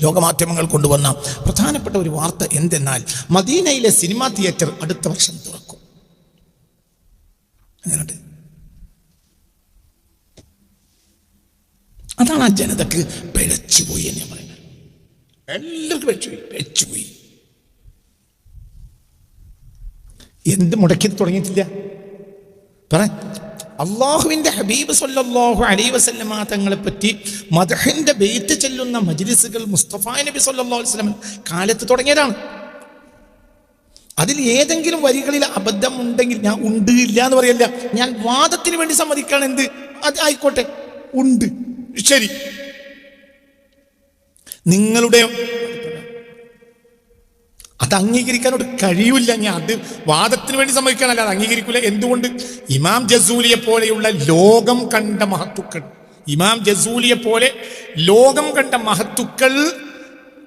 ലോകമാധ്യമങ്ങൾ കൊണ്ടുവന്ന പ്രധാനപ്പെട്ട ഒരു വാർത്ത എന്തെന്നാൽ മദീനയിലെ സിനിമാ തിയേറ്റർ അടുത്ത വർഷം തുറക്കും. അങ്ങനെയുണ്ട്. അതാണ് ആ ജനതക്ക് പിഴച്ചുപോയി എന്ന് ഞാൻ പറയുന്നത്. എല്ലാവർക്കും പിഴച്ചുപോയി. എന്ത് മുടക്കി തുടങ്ങിയിട്ടില്ല പറ. അള്ളാഹുവിൻ്റെ ഹബീബ് സല്ലല്ലാഹു അലൈഹി വസല്ലമ തങ്ങളെ പറ്റി മദ്ഹിന്റെ ബെയ്ത്ത് ചെല്ലുന്ന മജ്ലിസുകൾ മുസ്തഫ നബി സല്ലല്ലാഹു അലൈഹി വസല്ലം കാലത്ത് തുടങ്ങിയതാണ്. അതിൽ ഏതെങ്കിലും വരികളിൽ അബദ്ധം ഉണ്ടെങ്കിൽ ഞാൻ ഉണ്ട് ഇല്ല എന്ന് പറയല്ല, ഞാൻ വാദത്തിന് വേണ്ടി സമ്മതിക്കാണ്. എന്ത് അത് ആയിക്കോട്ടെ, ഉണ്ട്, ശരി. നിങ്ങളുടെ അത് അംഗീകരിക്കാനോട് കഴിയില്ല. ഞാൻ അത് വാദത്തിന് വേണ്ടി സമ്മതിക്കാനല്ല, അത് അംഗീകരിക്കില്ല. എന്തുകൊണ്ട്? ഇമാം ജസൂലിയെ പോലെയുള്ള ലോകം കണ്ട മഹത്തുക്കൾ, ഇമാം ജസൂലിയെ പോലെ ലോകം കണ്ട മഹത്തുക്കൾ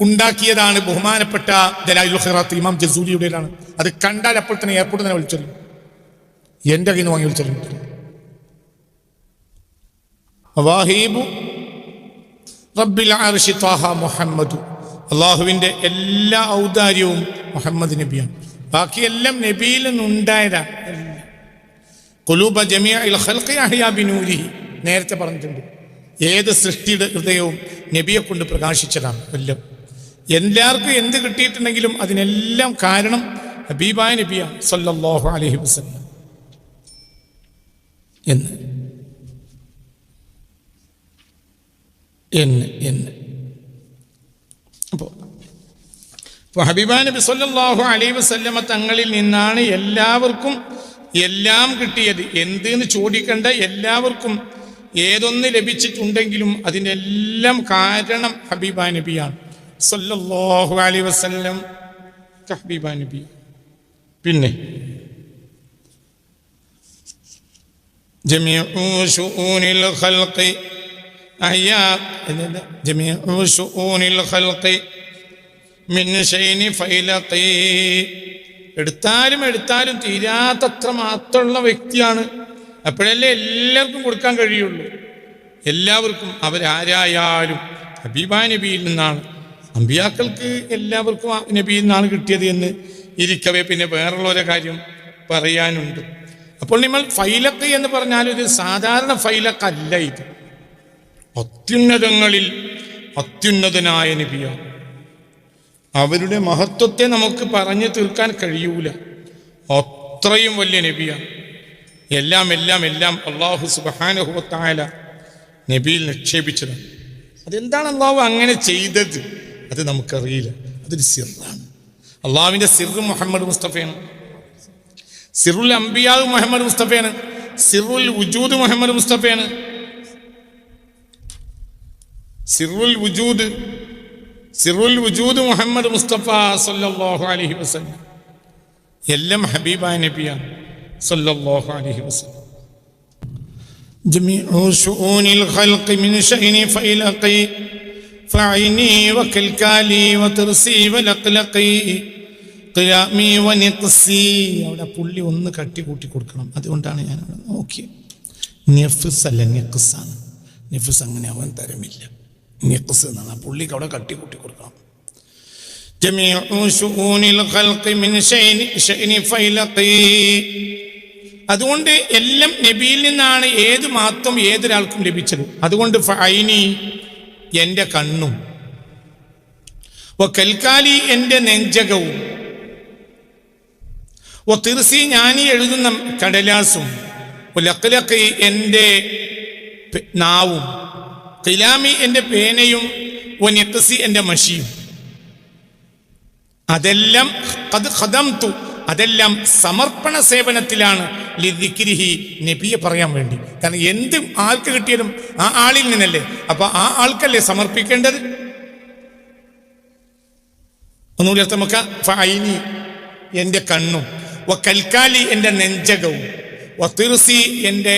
ഉണ്ടാക്കിയതാണ് ബഹുമാനപ്പെട്ട ദലായിലുൽ ഖൈറാത്ത്. ഇമാം ജസൂലിയുടേതാണ്. അത് കണ്ടാൽ അപ്പോൾ തന്നെ എയർപോർട്ടിൽ തന്നെ വിളിച്ചോളൂ, എൻ്റെ കയ്യിൽ നിന്ന് വാങ്ങി വിളിച്ചോളൂ. വാഹിബു റബ്ബിൽ അർശി ത്വാഹ മുഹമ്മദു. അള്ളാഹുവിൻ്റെ എല്ലാ ഔദാര്യവും മുഹമ്മദ് നബിയാണ്. ബാക്കിയെല്ലാം നബിയിൽ നിന്നുണ്ടായതാണ്. ഖുലൂബ ജമീഇൽ ഖൽഖി അഹ്യാ ബിനൂരിഹി. നേരത്തെ പറഞ്ഞിട്ടുണ്ട്, ഏത് സൃഷ്ടിയുടെ ഹൃദയവും നബിയെ കൊണ്ട് പ്രകാശിച്ചതാണ്. എല്ലാം എല്ലാവർക്കും എന്ത് കിട്ടിയിട്ടുണ്ടെങ്കിലും അതിനെല്ലാം കാരണം ഹബീബായ നബിയാണ് സല്ലല്ലാഹു അലൈഹി വസല്ലം എന്ന് അപ്പോൾ ഹബീബായ നബി സല്ലല്ലാഹു അലൈഹി വസല്ലമ തങ്ങളിൽ നിന്നാണ് എല്ലാവർക്കും എല്ലാം കിട്ടിയത്. എന്തെന്ന് ചോദിക്കേണ്ട, എല്ലാവർക്കും ഏതൊന്ന് ലഭിച്ചിട്ടുണ്ടെങ്കിലും അതിനെല്ലാം കാരണം ഹബീബായ നബിയാണ് സല്ലല്ലാഹു അലൈഹി വസല്ലം. ഹബീബായ നബി. പിന്നെ ജമീഉ ശുഊനിൽ ഖൽഖി അഹ്യാ, ജമീഉ ശുഊനിൽ ഖൽഖി മിൻ ശൈനി ഫൈലഖി. എടുത്താലും തീരാത്തത്ര മാത്രമുള്ള വ്യക്തിയാണ്. അപ്പോഴല്ലേ എല്ലാവർക്കും കൊടുക്കാൻ കഴിയുള്ളൂ. എല്ലാവർക്കും അവരാരായാലും ഹബീബായ നബിയിൽ നിന്നാണ്. അമ്പിയാക്കൾക്ക് എല്ലാവർക്കും നബിയിൽ നിന്നാണ് കിട്ടിയത് എന്ന് ഇരിക്കവേ പിന്നെ വേറുള്ളവരെ കാര്യം പറയാനുണ്ട്. അപ്പോൾ നിങ്ങൾ ഫൈലഖ് എന്ന് പറഞ്ഞാൽ ഒരു സാധാരണ ഫൈലഖല്ല, ഇത് അത്യുന്നതങ്ങളിൽ അത്യുന്നതനായ നബിയാണ്. അവരുടെ മഹത്വത്തെ നമുക്ക് പറഞ്ഞു തീർക്കാൻ കഴിയൂല, അത്രയും വലിയ നബിയാണ്. എല്ലാം അല്ലാഹു സുബ്ഹാനഹു വ തആല നബിയിൽ നിക്ഷേപിച്ചതാണ്. അതെന്താണ് അല്ലാഹു അങ്ങനെ ചെയ്തത് അത് നമുക്കറിയില്ല. അതൊരു സിറാണ്. അള്ളാഹുവിൻ്റെ സിർ മുഹമ്മദ് മുസ്തഫയാണ്. സിറുൽ അംബിയാ മുഹമ്മദ് മുസ്തഫയാണ്. സിറുൽ വുജൂദ് മുഹമ്മദ് മുസ്തഫയാണ്. സിറുൽ വുജൂദ് മുഹമ്മദ് മുസ്തഫ സല്ലല്ലാഹു അലൈഹി വസല്ലം. എല്ലാം ഹബീബായ നബിയാണ് സല്ലല്ലാഹു അലൈഹി വസല്ലം. ജമീഉ ശുഊനിൽ ഖൽഖി മിൻ ശൈനി ഫൈലഖി ഫഅയ്നി വകൽകാലി വതർസി വലഖലഖി ഖിയാമി വനിഖ്സി. അവിടെ പുള്ളി ഒന്ന് കട്ടി കൂട്ടി കൊടുക്കണം. അതുകൊണ്ടാണ് ഞാൻ അവിടെ നോക്കിയത്. നിഫ്സ് അല്ല, നിഖ്സാണ്. നിഫ്സ് അങ്ങനെ അവൻ തരമില്ല, നിഖ്സ് എന്നാണ്. ആ പുള്ളിക്ക് അവിടെ കട്ടി കൂട്ടി കൊടുക്കണം. ജമീഉ ശുഊനിൽ ഖൽഖി മിൻ ശൈനി ഫൈലഖി. അതുകൊണ്ട് എല്ലാം നബിയിൽ നിന്നാണ് ഏത് മാത്രം ഏതൊരാൾക്കും ലഭിച്ചത്. അതുകൊണ്ട് ഫഅയ്നി എൻ്റെ കണ്ണും, വകൽകാലി എൻ്റെ നെഞ്ചകവും, വതിർസി ഞാനീ എഴുതുന്ന കടലാസും, വലഖലഖി എൻ്റെ നാവും, ഖിലാമി എൻ്റെ പേനയും, വനിഖ്സി എൻ്റെ മഷിയും. അതെല്ലാം ഖദ് ഖദംതു, അതെല്ലാം സമർപ്പണ സേവനത്തിലാണ് ലിദിക്രിഹി, നബിയെ പറയാൻ വേണ്ടി. കാരണം എന്ത് ആൾക്ക് കിട്ടിയാലും ആ ആളിൽ നിന്നല്ലേ, അപ്പൊ ആ ആൾക്കല്ലേ സമർപ്പിക്കേണ്ടത്. ഒന്നുകൂടി അർത്ഥം വെക്ക. ഫഅയ്നി എൻ്റെ കണ്ണും, വകൽകാലി എൻ്റെ നെഞ്ചകവും, വതിർസി എൻ്റെ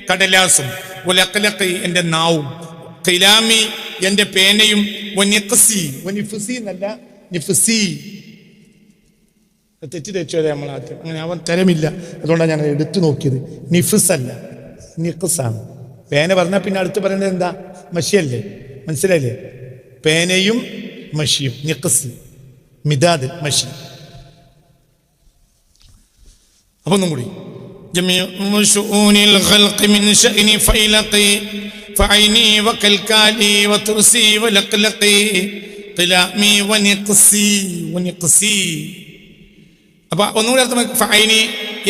കടലാസും, വലഖലഖി എൻ്റെ നാവും, ഖിലാമി എൻ്റെ പേനയും, വനിഖ്സി, വനിഫ്സി എന്നല്ല നിഫ്സി. തെറ്റിദ്ധരിച്ചോ നമ്മൾ ആദ്യം. അങ്ങനെ അവൻ തരമില്ല, അതുകൊണ്ടാണ് ഞാൻ എടുത്തു നോക്കിയത്. നിഫ്സ് അല്ല, നിഖ്സാണ്. പേന പറഞ്ഞാൽ പിന്നെ അടുത്ത് പറയുന്നത് എന്താ? മഷിയല്ലേ, മനസ്സിലായില്ലേ? പേനയും മഷിയും. നിഖസ് മിദാദ് മഷി. അപ്പൊ ഒന്നും കൂടി ജമീഉ ശുഊനിൽ ഖൽഖി മിൻ ശഅനി ഫൈലഖി ഫഅയ്നി വകൽകാലി വതുർസി വലഖലഖി ഖിലാമി വനിഖ്സി. അപ്പൊ ഒന്നുകൂടി അർത്ഥം ഫഅയ്നി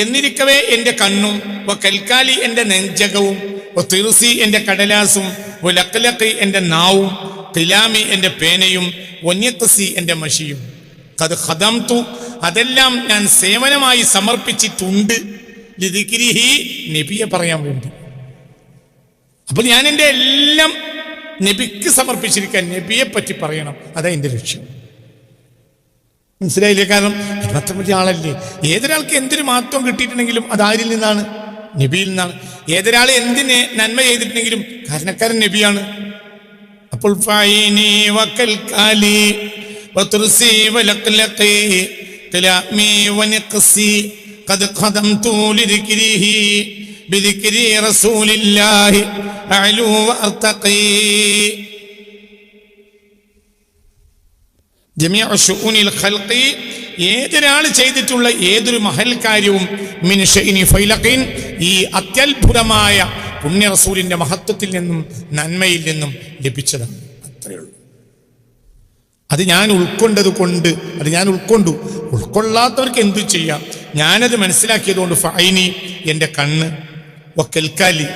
എന്നിരിക്കവേ എൻ്റെ കണ്ണും വകൽകാലി എൻ്റെ നെഞ്ചകവും വതുർസി എൻ്റെ കടലാസും വലഖലഖി എൻ്റെ നാവും ഖിലാമി എൻ്റെ പേനയും വനിഖ്സി എൻ്റെ മഷിയും. ഖദ് ഖദംതു അതെല്ലാം ഞാൻ സേവനമായി സമർപ്പിച്ചിട്ടുണ്ട് ലിദിക്രിഹി നബിയെ പറയാൻ വേണ്ടി. അപ്പൊ ഞാൻ എൻ്റെ എല്ലാം നബിക്ക് സമർപ്പിച്ചിരിക്കാൻ, നബിയെ പറ്റി പറയണം, അതാ എൻ്റെ ലക്ഷ്യം. മനസ്സിലായില്ലേ? കാരണം അത്ര വലിയ ആളല്ലേ. ഏതൊരാൾക്ക് എന്തൊരു മഹത്വം കിട്ടിയിട്ടുണ്ടെങ്കിലും അത് ആരിൽ നിന്നാണ്? നബിയിൽ നിന്നാണ്. ഏതൊരാൾ എന്തിന് നന്മ ചെയ്തിട്ടുണ്ടെങ്കിലും കാരണക്കാരൻ നബിയാണ്. അപ്പോൾ ഫഅയ്നി വകൽകാലി വതുർസി വലഖലഖി ഖിലാമി വനിഖ്സി ഖദ് ഖദംതു ലിദിക്രിഹി ബിദിക്രി റസൂലില്ലാഹി അഅലു വഅർതഖി. ജമീഉ ശുഊനിൽ ഖൽഖി ഏതൊരാൾ ചെയ്തിട്ടുള്ള ഏതൊരു മഹൽ കാര്യവും മിൻ ശഅനി ഫൈലഖിൻ ഈ അത്യത്ഭുതമായ പുണ്യ റസൂലിന്റെ മഹത്വത്തിൽ നിന്നും നന്മയിൽ നിന്നും ലഭിച്ചതാണ്. അത്രയേ ഉള്ളൂ. അത് ഞാൻ ഉൾക്കൊണ്ടത് കൊണ്ട് അത് ഞാൻ ഉൾക്കൊണ്ടു. ഉൾക്കൊള്ളാത്തവർക്ക് എന്തു ചെയ്യാം? ഞാനത് മനസ്സിലാക്കിയതുകൊണ്ട് ഫഅയ്നി എൻ്റെ കണ്ണ് വകൽകാലി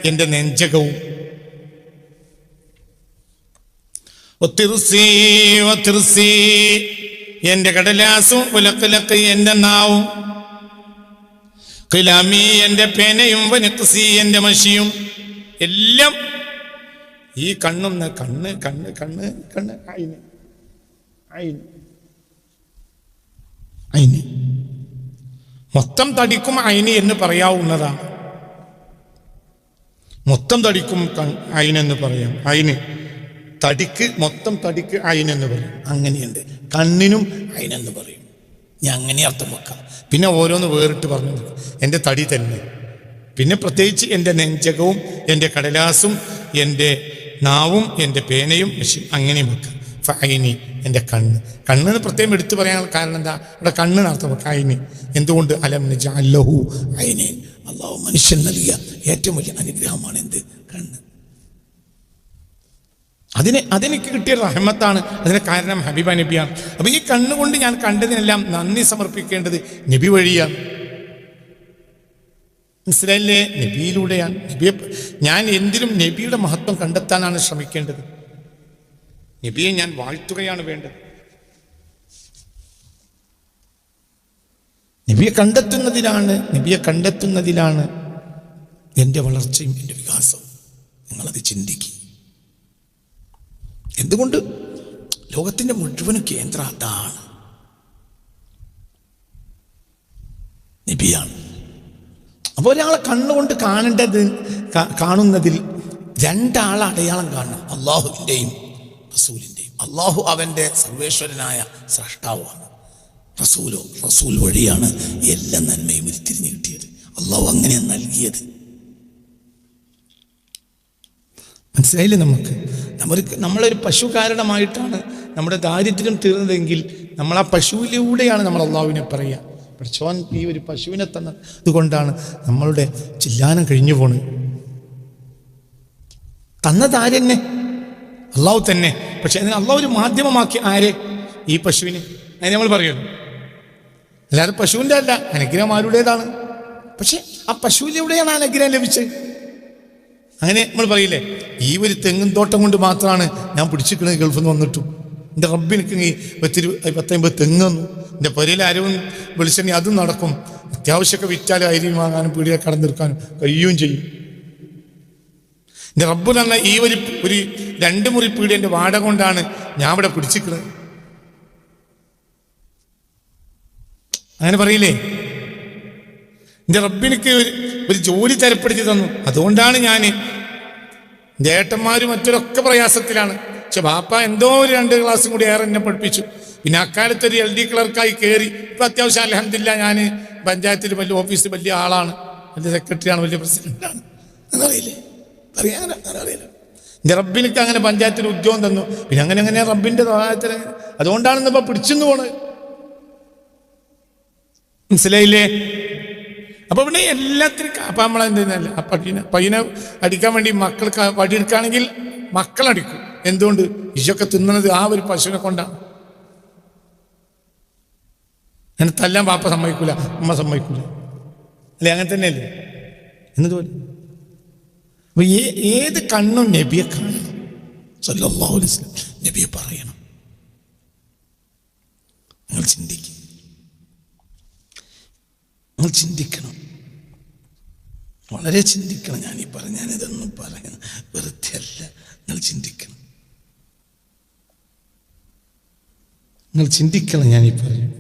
എൻ്റെ നെഞ്ചകവും വതിർസി എൻ്റെ കടലാസും വലഖലഖി എൻ്റെ നാവും ഖിലാമി എൻ്റെ പേനയും വനിഖ്സി എൻ്റെ മഷിയും എല്ലാം ഈ കണ്ണും കണ്ണ് കണ്ണ് കണ്ണ് കണ്ണ് ഐന് ഐന് ഐന് മൊത്തം തടിക്കും ഐന് എന്ന് പറയാവുന്നതാണ്. മൊത്തം തടിക്കും ഐനെന്ന് പറയാം. ഐന് തടിക്ക് മൊത്തം തടിക്ക് ഐനെന്ന് പറയും. അങ്ങനെയുണ്ട്. കണ്ണിനും ഐനെന്ന് പറയും. ഞാൻ അങ്ങനെ അർത്ഥം വെക്കാം. പിന്നെ ഓരോന്ന് വേറിട്ട് പറഞ്ഞു എൻ്റെ തടി തന്നെ. പിന്നെ പ്രത്യേകിച്ച് എൻ്റെ നെഞ്ചകവും എൻ്റെ കടലാസും എൻ്റെ നാവും എൻ്റെ പേനയും മെഷീൻ അങ്ങനെയും വെക്കാം. ഫഅയ്നി എൻ്റെ കണ്ണ്. കണ്ണെന്ന് പ്രത്യേകം എടുത്തു പറയാൻ കാരണം എന്താ? ഇവിടെ കണ്ണ് അർത്ഥം വെക്കാം. ഐനി എന്തുകൊണ്ട്? അലം നജഅൽ ലഹു ഐനൈൻ. അല്ലാഹു മനുഷ്യൻ നൽകിയ ഏറ്റവും വലിയ അനുഗ്രഹമാണ് എന്ത്? കണ്ണ്. അതെനിക്ക് കിട്ടിയ റഹ്മത്താണ്. അതിന് കാരണം ഹബീബ നബിയാണ്. അപ്പൊ ഈ കണ്ണുകൊണ്ട് ഞാൻ കണ്ടതിനെല്ലാം നന്ദി സമർപ്പിക്കേണ്ടത് നബി വഴിയാണ്. മനസ്സിലായില്ലേ? നബിയിലൂടെയാണ്. നബിയെ ഞാൻ എന്തിലും നബിയുടെ മഹത്വം കണ്ടെത്താനാണ് ശ്രമിക്കേണ്ടത്. നബിയെ ഞാൻ വാഴ്ത്തുകയാണ് വേണ്ടത്. നബിയെ കണ്ടെത്തുന്നതിലാണ് എൻ്റെ വളർച്ചയും എൻ്റെ വികാസവും. നിങ്ങളത് ചിന്തിക്കുക. എന്തുകൊണ്ട്? ലോകത്തിൻ്റെ മുഴുവനും കേന്ദ്രം അതാണ്, നബിയാണ്. അപ്പോൾ ഒരാളെ കണ്ണുകൊണ്ട് കാണുന്നതിൽ രണ്ടാളെ അടയാളം കാണണം, അള്ളാഹുവിൻ്റെയും റസൂലിൻ്റെയും. അള്ളാഹു അവൻ്റെ സർവേശ്വരനായ സ്രഷ്ടാവാണ്. റസൂൽ വഴിയാണ് എല്ലാ നന്മയും ഉരുത്തിരിഞ്ഞ് കിട്ടിയത്. അള്ളാഹു അങ്ങനെ നൽകിയത്. മനസ്സിലായില്ലേ? നമ്മളൊരു പശു കാരണമായിട്ടാണ് നമ്മുടെ ദാരിദ്ര്യം തീർന്നതെങ്കിൽ നമ്മൾ ആ പശുവിലൂടെയാണ് നമ്മൾ അള്ളാഹുവിനെ പറയുക. പഠിച്ചോൻ ഈ ഒരു പശുവിനെ തന്നത് അതുകൊണ്ടാണ് നമ്മളുടെ ചില്ലാനം കഴിഞ്ഞു പോണത്. തന്നത് ആരെന്നെ? അള്ളാഹു തന്നെ. പക്ഷെ അതിന് അള്ളാഹു ഒരു മാധ്യമമാക്കി ആരെ? ഈ പശുവിന്. അതിന് നമ്മൾ പറയുന്നു എല്ലാവരും പശുവിൻ്റെ അല്ല, അനുഗ്രഹം ആരുടേതാണ്. പക്ഷെ ആ പശുവിലൂടെയാണ് അനുഗ്രഹം ലഭിച്ചത്. അങ്ങനെ നമ്മൾ പറയില്ലേ, ഈ ഒരു തെങ്ങും തോട്ടം കൊണ്ട് മാത്രമാണ് ഞാൻ പിടിച്ചിരിക്കുന്നത് ഗൾഫിൽ നിന്ന് വന്നിട്ടും. എൻ്റെ റബ്ബിനിക്ക് 10-50 തെങ്ങ് തന്നു. എൻ്റെ പുരയിൽ അരവും വെളിച്ചെണ്ണി അതും നടക്കും. അത്യാവശ്യമൊക്കെ വിറ്റാലും അരി വാങ്ങാനും പീടിയെ കടന്നെടുക്കാനും കഴിയുകയും ചെയ്യും. എൻ്റെ റബ്ബ് തന്നെ ഈ ഒരു 2 മുറി പീടിയൻ്റെ വാടക കൊണ്ടാണ് ഞാൻ ഇവിടെ പിടിച്ചിരിക്കുന്നത്. അങ്ങനെ പറയില്ലേ? എൻ്റെ റബ്ബിനിക്ക് ഒരു ജോലി തരപ്പെടുത്തി തന്നു, അതുകൊണ്ടാണ് ഞാൻ. എൻ്റെ ഏട്ടന്മാരും മറ്റൊരൊക്കെ പ്രയാസത്തിലാണ്. പക്ഷെ ബാപ്പ എന്തോ ഒരു 2 ക്ലാസ്സും കൂടി ഏറെ എന്നെ പഠിപ്പിച്ചു. പിന്നെ അക്കാലത്ത് ഒരു LD ക്ലർക്കായി കയറി. ഇപ്പം അത്യാവശ്യം അൽഹംദുലില്ലാ ഞാൻ പഞ്ചായത്തിൽ വലിയ ഓഫീസിൽ വലിയ ആളാണ്, വലിയ സെക്രട്ടറിയാണ്, വലിയ പ്രസിഡന്റാണ്. എന്നറിയില്ലേ? അറിയില്ല. എൻ്റെ റബ്ബിനൊക്കെ അങ്ങനെ പഞ്ചായത്തിൽ ഉദ്യോഗം തന്നു, പിന്നെ അങ്ങനെ റബ്ബിൻ്റെ സഹായത്തിന്, അതുകൊണ്ടാണ് ഇന്നിപ്പോൾ പിടിച്ചെന്ന് പോണത്. മനസ്സിലായില്ലേ? അപ്പൊ പിന്നെ എല്ലാത്തിനും അപ്പൊ നമ്മളെന്തെന്നല്ല പയ്യനെ അടിക്കാൻ വേണ്ടി മക്കൾക്ക് വടിയെടുക്കുകയാണെങ്കിൽ മക്കളടിക്കും. എന്തുകൊണ്ട്? ഇതൊക്കെ തിന്നണത് ആ ഒരു പശുവിനെ കൊണ്ടാണ്. അങ്ങനെ തല്ലാൻ പാപ്പ സമ്മതിക്കൂല, ഉമ്മ സമ്മതിക്കൂല, അല്ലെ? അങ്ങനെ തന്നെയല്ലേ എന്നതുപോലെ. അപ്പൊ ഏത് കണ്ണും നബിയെ കാണണം, സല്ലല്ലാഹു അലൈഹി വസല്ലം നബിയെ പറയണം. നിങ്ങൾ ചിന്തിക്കും, നിങ്ങൾ ചിന്തിക്കണം, വളരെ ചിന്തിക്കണം. ഞാനിതൊന്നും പറയുന്നത് വെറുതെ അല്ല. നിങ്ങൾ ചിന്തിക്കണം, നിങ്ങൾ ചിന്തിക്കണം. ഞാനീ പറയും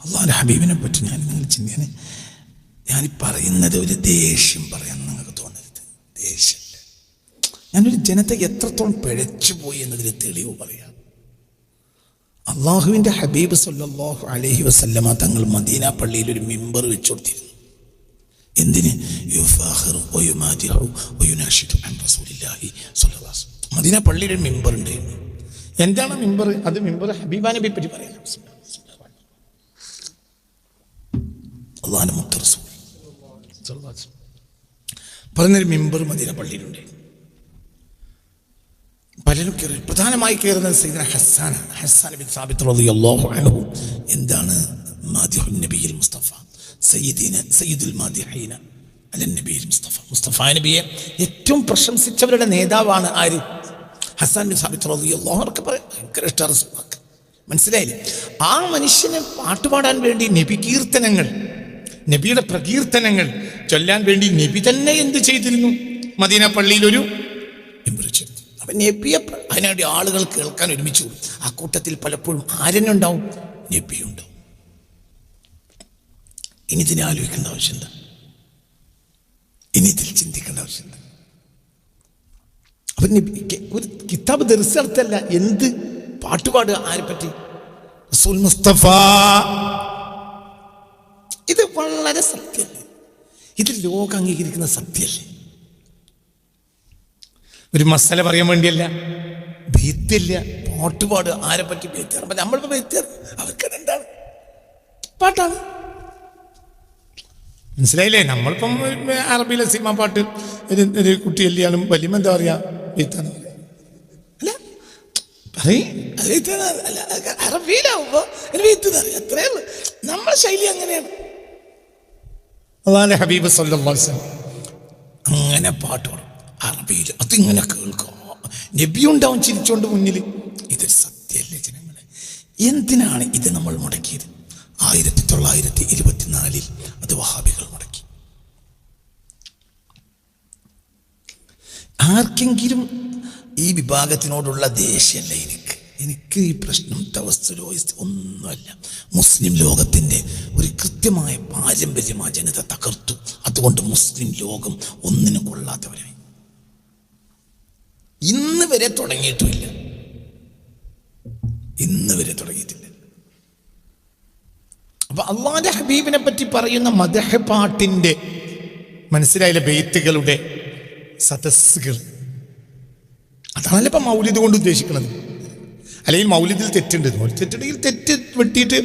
അള്ളാഹുവിൻ്റെ ഹബീബിനെ പറ്റി നിങ്ങൾ ചിന്തിക്കാൻ. ഞാനീ പറയുന്നത് ഒരു ദേഷ്യം പറയാൻ നിങ്ങൾക്ക് തോന്നരുത്, ദേഷ്യമില്ല. ഞാനൊരു ജനത്തെ എത്രത്തോളം പിഴച്ചു പോയി എന്നതിന് തെളിവ് പറയാം. അള്ളാഹുവിൻ്റെ ഹബീബ് സല്ലല്ലാഹു അലൈഹി വസല്ലമ തങ്ങൾ മദീന പള്ളിയിൽ ഒരു മിമ്പർ വെച്ചു കൊടുത്തിരുന്നു. എന്തിന്? മദീന പള്ളിയിൽ ഒരു മിമ്പർ ഉണ്ടായിരുന്നു. എന്താണ് മിമ്പർ? അത് മിമ്പർ ഹബീബ നബിയെ പറ്റി പറയാം. അള്ളാഹുവിൻ്റെ മുത്ത് റസൂൽ പറഞ്ഞൊരു മിമ്പർ മദീന പള്ളിയിലുണ്ട്. പലരും കയറി, പ്രധാനമായി കയറുന്നത് സയ്യിദുന ഹസ്സാനാണ്. ഹസ്സാൻ ബിൻ സാബിത്ത് റളിയല്ലാഹു അൻഹു എന്താണ്? മാദിഹുൻ നബിയിൽ മുസ്തഫ സയ്യിദുൽ മാദിഹീന അലൻ നബിയിൽ മുസ്തഫ. മുസ്തഫ നബിയെ ഏറ്റവും പ്രശംസിച്ചവരുടെ നേതാവാണ് ആര്? ഹസ്സാൻ ബിൻ സാബിത്ത് റളിയല്ലാഹു അൻഹു. പറയാം ഭയങ്കര ഇഷ്ട റസൂലുള്ളാഹിക്ക്. മനസ്സിലായില്ലേ? ആ മനുഷ്യനെ പാട്ടുപാടാൻ വേണ്ടി നബി കീർത്തനങ്ങൾ, നബിയുടെ പ്രകീർത്തനങ്ങൾ ചൊല്ലാൻ വേണ്ടി നബി തന്നെ എന്ത് ചെയ്തിരുന്നു? മദീന പള്ളിയിലൊരു മിമ്പർ ചെയ്തു. അപ്പൊ നബിയെ അതിനുവേണ്ടി ആളുകൾ കേൾക്കാൻ ഒരുമിച്ചു. ആ കൂട്ടത്തിൽ പലപ്പോഴും ആരെന്നുണ്ടാവും? നബിയുണ്ടാവും. ഇനി ഇതിനെ ആലോചിക്കേണ്ട ആവശ്യമുണ്ട്, ഇനി ഇതിൽ ചിന്തിക്കേണ്ട ആവശ്യമുണ്ട്. അപ്പൊ ഒരു കിതാബ് ദർസ് നടത്തല്ല, എന്ത് പാട്ടുപാടുക? ആരെ പറ്റി? റസൂൽ മുസ്തഫ. ഇത് വളരെ സത്യമല്ലേ? ഇത് ലോകം അംഗീകരിക്കുന്ന സത്യമല്ലേ? ഒരു മസാല പറയാൻ വേണ്ടിയല്ല, ഭീത്തില്ല. പാട്ടുപാട് ആരെ പറ്റി? ഭീത്തിയാണ്. നമ്മളിപ്പോ ഭീത്തിയാണ്, അവർക്ക് എന്താണ്? പാട്ടാണ്. മനസ്സിലായില്ലേ? നമ്മളിപ്പം അറബിയിലെ സിനിമ പാട്ട് ഒരു കുട്ടി എല്ലിയാലും വലിയ എന്താ പറയാ? ഭീത്താണ് അല്ല പറയും. അറബിയിലാവുമ്പോ അത്രേ ഉള്ളൂ. നമ്മുടെ ശൈലി അങ്ങനെയാണ്. അള്ളാഹുവിൻ്റെ ഹബീബ് സല്ലല്ലാഹു അലൈഹി വസല്ലം അങ്ങനെ പാട്ട് പാടും അറബിയിൽ. അതിങ്ങനെ കേൾക്കും, നബിയുണ്ടാവും ചിരിച്ചോണ്ട് മുന്നിൽ. ഇതൊരു സത്യമല്ലേ ജനങ്ങളെ? എന്തിനാണ് ഇത് നമ്മൾ മുടക്കിയത്? 1924 അത് വഹാബികൾ മുടക്കി. ആർക്കെങ്കിലും ഈ വിഭാഗത്തിനോടുള്ള ദേഷ്യമല്ല എനിക്ക് ഈ പ്രശ്നം തവസ്സുലോ ഒന്നുമല്ല. മുസ്ലിം ലോകത്തിൻ്റെ ഒരു കൃത്യമായ പാരമ്പര്യം ആ ജനത തകർത്തു. അതുകൊണ്ട് മുസ്ലിം ലോകം ഒന്നിനും കൊള്ളാത്തവരായി. ഇന്ന് വരെ തുടങ്ങിയിട്ടുമില്ല, ഇന്ന് വരെ തുടങ്ങിയിട്ടില്ല. അപ്പൊ അള്ളാഹുവിൻ്റെ ഹബീബിനെ പറ്റി പറയുന്ന മദ്ഹ് പാട്ടിൻ്റെ, മനസ്സിലായില്ല, ബെയ്ത്തുകളുടെ സദസ്സുകൾ, അതാണല്ലോ ഇപ്പം മൗലിദ് കൊണ്ട് ഉദ്ദേശിക്കുന്നത്. അല്ലെങ്കിൽ മൗലിദിൽ തെറ്റുണ്ട്. തെറ്റുണ്ടെങ്കിൽ തെറ്റ് വെട്ടിയിട്ട്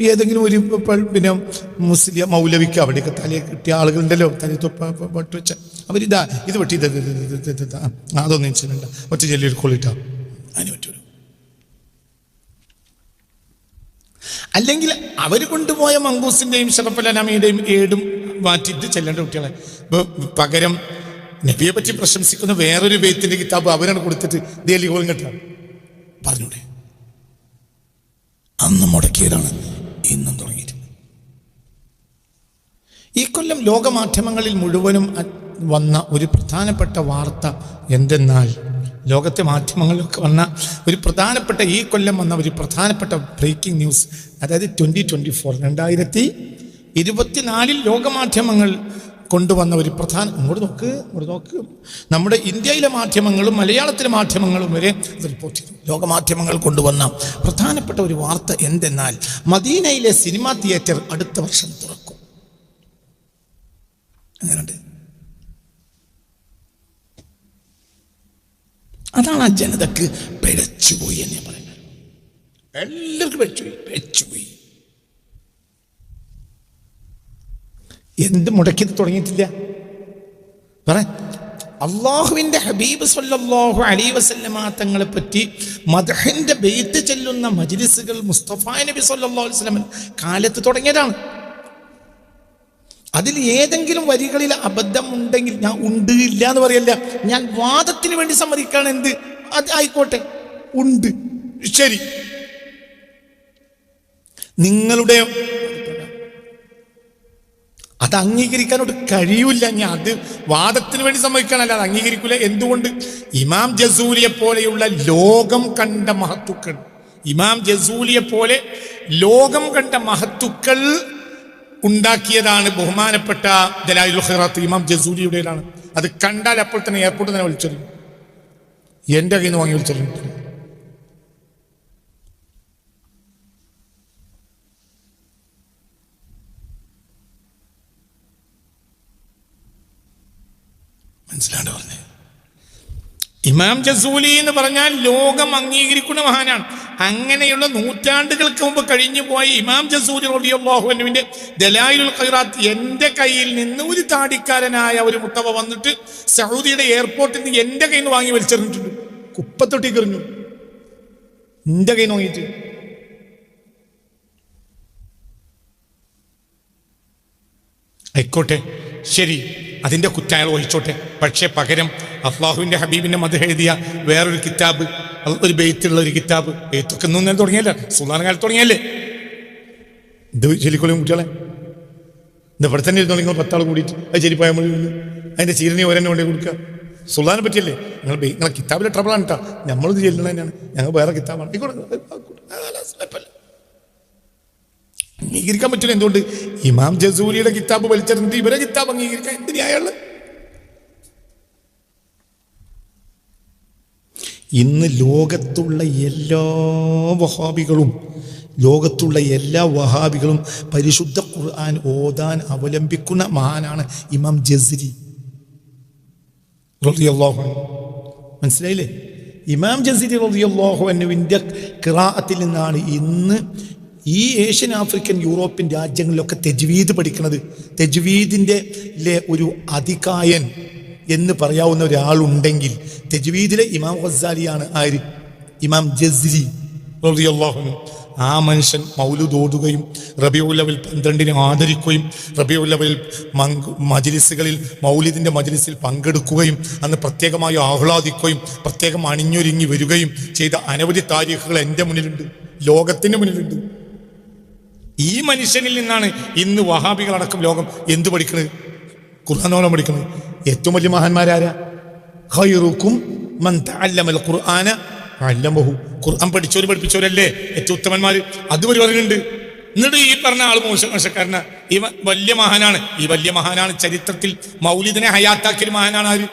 ഏതെങ്കിലും ഒരു പിന്നെ മുസ്ലിം മൗലവിക്ക് അവിടെയൊക്കെ തലയെ കിട്ടിയ ആളുകളുണ്ടല്ലോ, തലയിൽ പൊട്ട് വെച്ച അവരിതാ ഇത് വെട്ടി അതൊന്നും ചെയ്യണ്ട, ഒറ്റ ചെല്ലിയൊരു കൊള്ളിട്ടാ അതിന് പറ്റൂല. അല്ലെങ്കിൽ അവർ കൊണ്ടുപോയ മങ്കൂസിൻ്റെയും ഷറഫുൽ അനാമിയുടെയും ഏടും മാറ്റിയിട്ട് ചെല്ലേണ്ട കുട്ടികളെ. പകരം നബിയെ പറ്റി പ്രശംസിക്കുന്ന വേറൊരു ബെയ്ത്തിന്റെ കിതാബ് അവരാണ് കൊടുത്തിട്ട് ദേലി കോളിങ്ങട്ടാണ് പറഞ്ഞൂടെ? അന്ന് മുടക്കിയതാണ്, ഇന്നും തുടങ്ങിയിട്ടുണ്ട്. ഈ കൊല്ലം ലോകമാധ്യമങ്ങളിൽ മുഴുവനും വന്ന ഒരു പ്രധാനപ്പെട്ട വാർത്ത എന്തെന്നാൽ, ലോകത്തെ മാധ്യമങ്ങളിലൊക്കെ വന്ന ഒരു പ്രധാനപ്പെട്ട, ഈ കൊല്ലം വന്ന ഒരു പ്രധാനപ്പെട്ട ബ്രേക്കിംഗ് ന്യൂസ്, അതായത് 2024 24 ലോകമാധ്യമങ്ങൾ കൊണ്ടുവന്ന ഒരു പ്രധാന, ഇങ്ങോട്ട് നോക്ക്, നമ്മുടെ ഇന്ത്യയിലെ മാധ്യമങ്ങളും മലയാളത്തിലെ മാധ്യമങ്ങളും വരെ റിപ്പോർട്ട് ചെയ്തു. ലോകമാധ്യമങ്ങൾ കൊണ്ടുവന്ന പ്രധാനപ്പെട്ട ഒരു വാർത്ത എന്തെന്നാൽ, മദീനയിലെ സിനിമാ തിയേറ്റർ അടുത്ത വർഷം തുറക്കും. അങ്ങനെയുണ്ട്. അതാണ് ആ ജനതക്ക് പിഴച്ചുപോയി എന്ന് പറയുന്നത്. എല്ലാവർക്കും പിഴച്ചുപോയി. എന്ത് മുടക്കിയത് തുടങ്ങിയിട്ടില്ല. അള്ളാഹുവിൻ്റെ ഹബീബ് സല്ലല്ലാഹു അലൈഹി വസല്ലമ തങ്ങളെ പറ്റി മദ്ഹിന്റെ ബെയ്ത്ത് ചെല്ലുന്ന മജ്ലിസുകൾ മുസ്തഫ നബി സല്ലല്ലാഹു അലൈഹി വസല്ലം കാലത്ത് തുടങ്ങിയതാണ്. അതിൽ ഏതെങ്കിലും വരികളിൽ അബദ്ധം ഉണ്ടെങ്കിൽ ഞാൻ ഉണ്ട് ഇല്ല എന്ന് പറയല്ല, ഞാൻ വാദത്തിന് വേണ്ടി സമ്മതിക്കാണ്. എന്ത് അത് ആയിക്കോട്ടെ, ഉണ്ട്, ശരി. നിങ്ങളുടെ അത് അംഗീകരിക്കാനോട്ട് കഴിയൂല. ഞാൻ അത് വാദത്തിന് വേണ്ടി സമ്മതിക്കാനല്ല, അത് അംഗീകരിക്കൂല. എന്തുകൊണ്ട്? ഇമാം ജസൂലിയെ പോലെയുള്ള ലോകം കണ്ട മഹത്തുക്കൾ, ഇമാം ജസൂലിയെ പോലെ ലോകം കണ്ട മഹത്തുക്കൾ ഉണ്ടാക്കിയതാണ് ബഹുമാനപ്പെട്ട ദലായിലുൽ ഖൈറാത്ത്. ഇമാം ജസൂലിയുടേതാണ്. അത് കണ്ടാൽ അപ്പോൾ തന്നെ എയർപോർട്ടിൽ തന്നെ വിളിച്ചറിയും. എൻ്റെ കയ്യിൽ നിന്ന് വാങ്ങി വിളിച്ചറിയും. മനസ്സിലാണ്ട് പറഞ്ഞേ. ഇമാം ജസൂലി എന്ന് പറഞ്ഞാൽ ലോകം അംഗീകരിക്കുന്ന മഹാനാണ്. അങ്ങനെയുള്ള നൂറ്റാണ്ടുകൾക്ക് മുമ്പ് കഴിഞ്ഞു പോയ ഇമാം ജസൂലി റളിയല്ലാഹു അൻഹുവിന്റെ ദലായിലുൽ ഖൈറാത്ത് എൻ്റെ കയ്യിൽ നിന്ന് ഒരു താടിക്കാരനായ ഒരു മുത്തവ വന്നിട്ട് സൗദിയുടെ എയർപോർട്ടിൽ നിന്ന് എൻ്റെ കയ്യിൽ നിന്ന് വാങ്ങി വലിച്ചെറിഞ്ഞിട്ടുണ്ട്. കുപ്പത്തൊട്ടി കറിഞ്ഞു എൻ്റെ കയ്യിൽ നിന്ന് വാങ്ങിയിട്ട്. ആയിക്കോട്ടെ, ശരി, അതിൻ്റെ കുറ്റം അയാൾ വഹിച്ചോട്ടെ. പക്ഷേ പകരം അല്ലാഹുവിൻ്റെ ഹബീബിൻ്റെ മദ്ഹ് എഴുതിയ വേറൊരു കിതാബ്, ഒരു ബെയ്ത്തുള്ള ഒരു കിതാബ്, ബെയ്ത്തൊക്കെ ഒന്നും തുടങ്ങിയല്ല, സുൽത്താൻ കാലത്ത് തുടങ്ങിയല്ലേ. ഇത് ചൊല്ലിക്കൊള്ളും കുട്ടികളെ, ഇത് ഇവിടെ തന്നെ ഇരുന്നോ നിങ്ങൾ 10 ആൾ കൂടിയിട്ട് അത് ചെരിപ്പായ മൊഴി അതിൻ്റെ ചീരനെ ഒരെണ്ണം കൊണ്ടേ കൊടുക്കുക. സുൽത്താനെ പറ്റിയല്ലേ? നിങ്ങളെ കിതാബിലെ ട്രബിളാണ് കേട്ടോ. നമ്മളിത് ചെല്ലണ തന്നെയാണ്, ഞങ്ങൾ വേറെ കിതാബാണ്. അംഗീകരിക്കാൻ പറ്റില്ല. എന്തുകൊണ്ട്? ഇമാം ജസൂലിയുടെ കിതാബ് വലിച്ചെറിഞ്ഞിട്ട് ഇവരെ കിതാബ് അംഗീകരിക്കാൻ എന്തിനാ അയാള്? ഇന്ന് ലോകത്തുള്ള എല്ലാ വഹാബികളും പരിശുദ്ധ ഖുർആൻ ഓതാൻ അവലംബിക്കുന്ന മഹാനാണ് ഇമാം ജസ്രി റളിയല്ലാഹു അൻഹു. മനസ്സിലായില്ലേ? ഇമാം ജസ്രി റളിയല്ലാഹു അൻഹുവിൻ്റെ ഖിറാഅത്തിൽ നിന്നാണ് ഇന്ന് ഈ ഏഷ്യൻ, ആഫ്രിക്കൻ, യൂറോപ്യൻ രാജ്യങ്ങളിലൊക്കെ തജ്വീദ് പഠിക്കുന്നത്. തജ്വീദിൻ്റെ ഒരു അതികായൻ എന്ന് പറയാവുന്ന ഒരാളുണ്ടെങ്കിൽ തജ്വീദിലെ ഇമാം ഗസാലിയാണ്. ആര്? ഇമാം ജസ്രി റളിയല്ലാഹു അൻഹു. ആ മനുഷ്യൻ മൗലൂദ് ഓതുകയും റബീഉൽ അവ്വൽ 12 ആദരിക്കുകയും റബീഉൽ അവ്വൽ മജ്ലിസുകളിൽ മൗലിദിൻ്റെ മജ്ലിസിൽ പങ്കെടുക്കുകയും അന്ന് പ്രത്യേകമായി ആഹ്ലാദിക്കുകയും പ്രത്യേകം അണിഞ്ഞൊരുങ്ങി വരികയും ചെയ്ത അനവധി താരീഖുകൾ എൻ്റെ മുന്നിലുണ്ട്, ലോകത്തിൻ്റെ മുന്നിലുണ്ട്. ഈ മനുഷ്യനിൽ നിന്നാണ് ഇന്ന് വഹാബികളടക്കം ലോകം എന്ത് പഠിക്കുന്നത്? ഖുർആനോളം പഠിക്കുന്നത്. ഏറ്റവും വലിയ മഹാന്മാരാരാ? ഖൈറുക്കും മൻ തഅല്ലമൽ ഖുർആന വഅല്ലമഹു. ഖുർആൻ പഠിപ്പിച്ചവരല്ലേ ഏറ്റവും ഉത്തമന്മാര്. അതുവരെ പറയുന്നുണ്ട്. എന്നിട്ട് ഈ പറഞ്ഞ ആൾ മോശക്കാരനാ, ഈ വലിയ മഹാനാണ്. ഈ വലിയ മഹാനാണ് ചരിത്രത്തിൽ മൗലിദിനെ ഹയാത്താക്കിയ മഹാനാണ്. ആര്?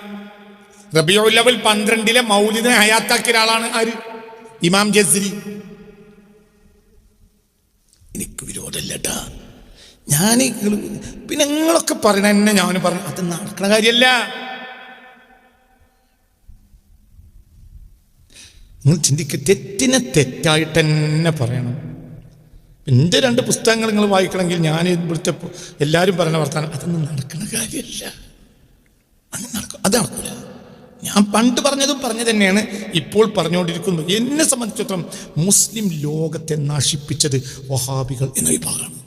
റബീഉൽ അവ്വൽ 12 മൗലിദിനെ ഹയാത്താക്കിയ ഒരാളാണ്. ആര്? ഇമാം ജസ്രി. എനിക്ക് വിരോധമല്ലട്ടാ. ഞാൻ പിന്നെ നിങ്ങളൊക്കെ പറയണ എന്നെ ഞാൻ പറഞ്ഞു, അത് നടക്കണ കാര്യമല്ല. നിങ്ങൾ ചിന്തിക്കുക, തെറ്റിനെ തെറ്റായിട്ട് തന്നെ പറയണം. എൻ്റെ 2 പുസ്തകങ്ങൾ നിങ്ങൾ വായിക്കണമെങ്കിൽ ഞാൻ ഇവിടുത്തെ എല്ലാവരും പറയുന്ന വർത്താനം അതൊന്നും നടക്കണ കാര്യമല്ല. അങ്ങനെ അത് നടക്കില്ല. ഞാൻ പണ്ട് പറഞ്ഞതും പറഞ്ഞു തന്നെയാണ് ഇപ്പോൾ പറഞ്ഞുകൊണ്ടിരിക്കുന്നത്. എന്നെ സംബന്ധിച്ചിടത്തോളം മുസ്ലിം ലോകത്തെ നശിപ്പിച്ചത് വഹാബികൾ എന്ന വിഭാഗമാണ്.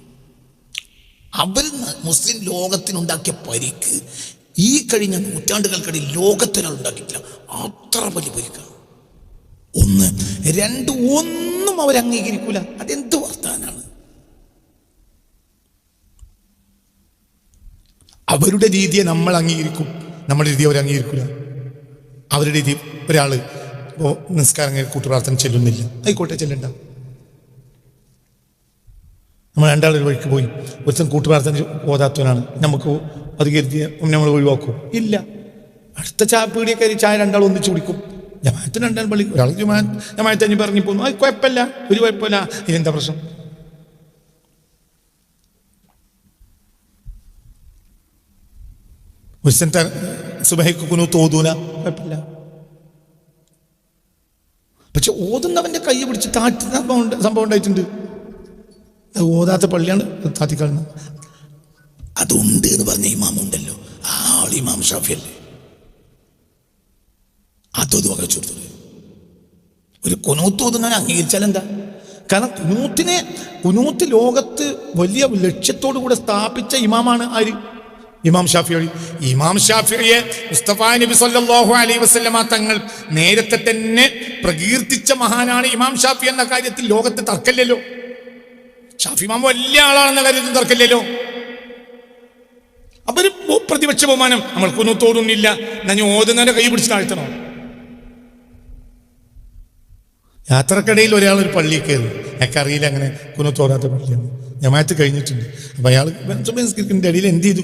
അവർ മുസ്ലിം ലോകത്തിനുണ്ടാക്കിയ പരിക്ക് ഈ കഴിഞ്ഞ നൂറ്റാണ്ടുകൾക്കിടയിൽ ലോകത്തിനൊരാൾ ഉണ്ടാക്കിയിട്ടില്ല. അത്ര വലിയ പരിക്കാണ്. 1, 2 ഒന്നും അവർ അംഗീകരിക്കൂല. അതെന്ത് വർത്താനാണ്? അവരുടെ രീതിയെ നമ്മൾ അംഗീകരിക്കും, നമ്മുടെ രീതി അവർ അംഗീകരിക്കൂല. അവരുടെ രീതി, ഒരാൾ ഇപ്പോൾ നിസ്കാരം കൂട്ടുപ്രാർത്ഥന ചെല്ലുന്നില്ല, ആയിക്കോട്ടെ ചെല്ലണ്ട. നമ്മൾ രണ്ടാളൊരു വഴിക്ക് പോയി, ഒരുത്തൻ കൂട്ടുപ്രാർത്ഥന ഓതാത്തവനാണ്, നമുക്ക് അത് കരുതി നമ്മൾ ഒഴിവാക്കും? ഇല്ല. അടുത്ത പീടിയെ കയറി ചായ രണ്ടാൾ ഒന്നിച്ച് കുടിക്കും. ജമാഅത്തിന് രണ്ടാൾ പള്ളി, ഒരാൾ ജമാഅത്ത് അഞ്ഞ് പറഞ്ഞു പോകുന്നു, അത് കുഴപ്പമില്ല, ഒരു കുഴപ്പമില്ല. ഇതെന്താ പ്രശ്നം? സുബഹിക്ക് കുനൂത്ത് ഓതൂല, കുഴപ്പമില്ല. പക്ഷെ ഓതുന്നവന്റെ കൈ പിടിച്ച് താറ്റുന്ന സംഭവം ഉണ്ടായിട്ടുണ്ട്. ഓതാത്ത പള്ളിയാണ് താത്തിക്കളഞ്ഞത്. അതുണ്ട് എന്ന് പറഞ്ഞ ഇമാമുണ്ടല്ലോ, ആ ആൾ ഇമാം ഷാഫി അല്ലേ? അതൊത് വകച്ചു കൊടുത്തത്. ഒരു കുനൂത്ത് ഓതുന്നവനെ അംഗീകരിച്ചാൽ എന്താ? കാരണം കുനൂത്ത് ലോകത്ത് വലിയ ലക്ഷ്യത്തോടു കൂടെ സ്ഥാപിച്ച ഇമാമാണ് ആര്? ഇമാം ഷാഫിഈ. ഇമാം ഷാഫിഈയെ മുസ്തഫ നബി സല്ലല്ലാഹു അലൈഹി വസല്ലമ തങ്ങൾ നേരത്തെ തന്നെ പ്രകീർത്തിച്ച മഹാനാണ് ഇമാം ഷാഫി എന്ന കാര്യത്തിൽ ലോകത്ത് തർക്കമില്ലല്ലോ. ഷാഫി ഇമാം വലിയ ആളാണെന്ന കാര്യത്തിൽ തർക്കമില്ലല്ലോ. അപ്പൊ ഒരു പ്രതിപക്ഷ ബഹുമാനം നമ്മൾക്കൊന്നും തോന്നുന്നില്ല, ഞാൻ ഓതുന്നതിന്റെ കൈ പിടിച്ച് താഴ്ത്തണോ? യാത്രക്കിടയിൽ ഒരാൾ ഒരു പള്ളിയിൽ കയറി, അയാൾക്ക് അറിയില്ല അങ്ങനെ കുനൂത്തോടാത്ത പള്ളിയാണ്, ജമാഅത്ത് കഴിഞ്ഞിട്ടുണ്ട്. അപ്പൊ അയാൾ സംസ്കരിക്കുന്നതിന്റെ ഇടയിൽ എന്ത് ചെയ്തു?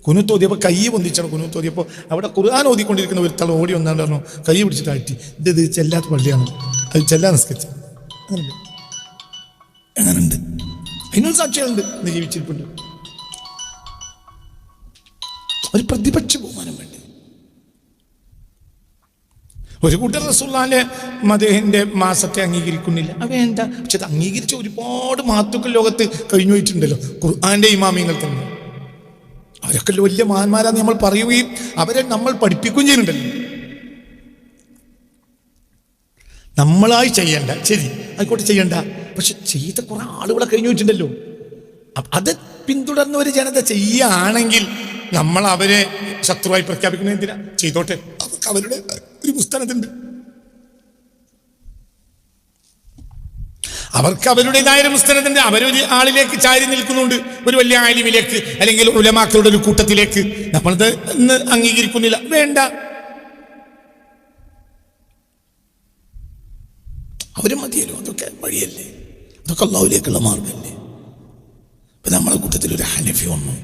കുനൂത്തോതിയപ്പോൾ കൈ പൊന്തിച്ചാണ്. കുനൂത്തോതിയപ്പോൾ അവിടെ ഖുർആൻ ഓതിക്കൊണ്ടിരിക്കുന്ന ഒരു തള ഓടി വന്നാണ്ട് പറഞ്ഞു, കൈ പിടിച്ചിട്ട് ആറ്റി, ഇത് ചെല്ലാത്ത പള്ളിയാണ്, അത് ചെല്ലാൻ നിസ്കരിച്ച. അങ്ങനുണ്ട്, അതിനൊരു സാക്ഷികളുണ്ട്, ഇന്ന് ജീവിച്ചിരിപ്പുണ്ട്. ഒരു പ്രതിപക്ഷ ബഹുമാനം വേണ്ടി. ഒരു കൂട്ടർ റസൂലുള്ളാഹിന്റെ മദ്ഹിന്റെ മാസത്തെ അംഗീകരിക്കുന്നില്ല, അത് വേണ്ട. പക്ഷെ അത് അംഗീകരിച്ച ഒരുപാട് മഹത്തുക്കൾ ലോകത്ത് കഴിഞ്ഞു പോയിട്ടുണ്ടല്ലോ. ഖുർആന്റെ ഇമാമിങ്ങൾ തന്നെ, അവരൊക്കെ വലിയ മഹാന്മാരാന്ന് നമ്മൾ പറയുകയും അവരെ നമ്മൾ പഠിപ്പിക്കുകയും ചെയ്യുന്നുണ്ടല്ലോ. നമ്മളായി ചെയ്യണ്ട, ശരി ആയിക്കോട്ടെ, ചെയ്യണ്ട. പക്ഷെ ചെയ്ത കുറെ ആളുകളെ കഴിഞ്ഞു പോയിട്ടുണ്ടല്ലോ. അത് പിന്തുടർന്ന ഒരു ജനത ചെയ്യുകയാണെങ്കിൽ നമ്മൾ അവരെ ശത്രുവായി പ്രഖ്യാപിക്കുന്നത് എന്തിനാ? ചെയ്തോട്ടെ, അവർക്ക് അവരുടെ ഒരു പുസ്തകത്തുണ്ട്, അവർക്ക് അവരുടേതായ ഒരു പുസ്തകത്തിന്റെ അവരൊരു ആളിലേക്ക് ചാരി നിൽക്കുന്നുണ്ട്, ഒരു വലിയ ആലിമിലേക്ക് അല്ലെങ്കിൽ ഉലമാക്കളുടെ ഒരു കൂട്ടത്തിലേക്ക്. നമ്മളത് ഇന്ന് അംഗീകരിക്കുന്നില്ല, വേണ്ട. അവരും മതിയല്ലോ, അതൊക്കെ വഴിയല്ലേ, അതൊക്കെ അല്ലാഹുവിലേക്കുള്ള മാർഗമല്ലേ. ഇപ്പം നമ്മളെ കൂട്ടത്തിൽ ഒരു ഹനഫി വന്നു,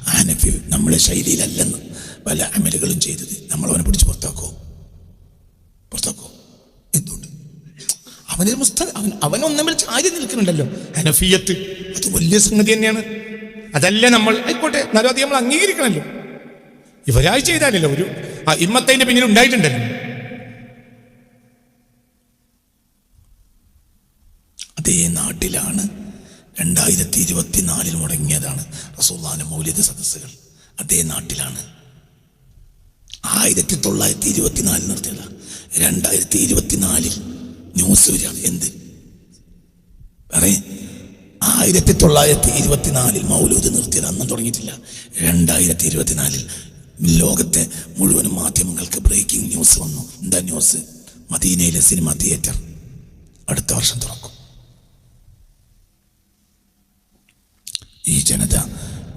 ആ ഹനഫി നമ്മളെ ശൈലിയിലല്ലെന്ന് പല അമലുകളും ചെയ്തത്, നമ്മളവനെ പിടിച്ച് പുറത്താക്കോ? എന്തുകൊണ്ട്? അവനൊരു അവനൊന്നും ചാരി നിൽക്കുന്നുണ്ടല്ലോ. ഹനഫിയത്ത് അത് വലിയ സംഗതി തന്നെയാണ്. അതല്ല നമ്മൾ ആയിക്കോട്ടെ, എന്നാലും അത് നമ്മൾ അംഗീകരിക്കണമല്ലോ. ഇവരായി ചെയ്താലല്ലോ, ഒരു ഇമ്മത്തതിന്റെ പിന്നിൽ ഉണ്ടായിട്ടുണ്ടല്ലോ. അതേ നാട്ടിലാണ് 2024 മുടങ്ങിയതാണ് റസൂലുള്ളാഹിന്റെ മൗലിദ് സദസ്സുകൾ. അതേ നാട്ടിലാണ് 1924 നിർത്തിയതാണ്. 2024 ന്യൂസ് വരികയാണ്. എന്ത് പറയേ? 1924 മൗലൂദ് നിർത്തിയത് അന്നും തുടങ്ങിയിട്ടില്ല. 2024 ലോകത്തെ മുഴുവൻ മാധ്യമങ്ങൾക്ക് ബ്രേക്കിംഗ് ന്യൂസ് വന്നു. എന്താ ന്യൂസ്? മദീനയിലെ സിനിമ തിയേറ്റർ അടുത്ത വർഷം തുറക്കും. ഈ ജനത